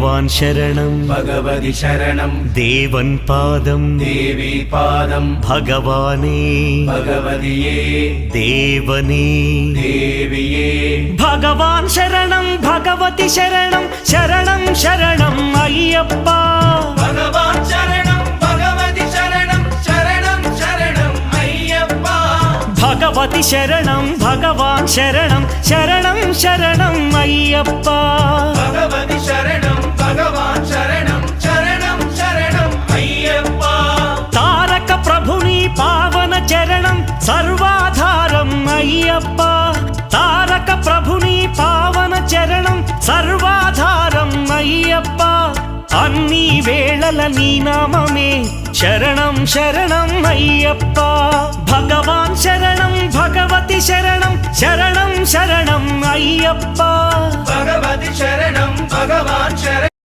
ഭഗവാൻ ശരണം ഭഗവതി ശരണം ദേവൻ പാദം ദേവി പാദം ഭഗവാനേ ഭഗവതിയേ ദേവനേ ദേവിയേ ഭഗവാൻ ശരണം ഭഗവതി ശരണം ശരണം ശരണം അയ്യപ്പ ഭഗവാൻ ശരണം ഭഗവതി ശരണം ശരണം ശരണം അയ്യപ്പ ഭഗവതി ശരണം ഭഗവാൻ ശരണം ശരണം ശരണം അയ്യപ്പ ഭഗവതി ശരണം ഭഗവാൻ ശരണം ശരണം ശരണം അയ്യപ്പ താരക ప్రభుని పావన చరణం సర్వాధారం అయ్యప్ప తారక ప్రభుని పావన చరణం సర్వాధారం అయ్యప్ప అన్ని వేళల నీ నామమే శరణం శరణం అయ్యప్ప భగవాన్ శరణం భగవతి శరణం శరణం శరణం అయ్యప్ప భగవతి శరణం భగవాన్ శరణం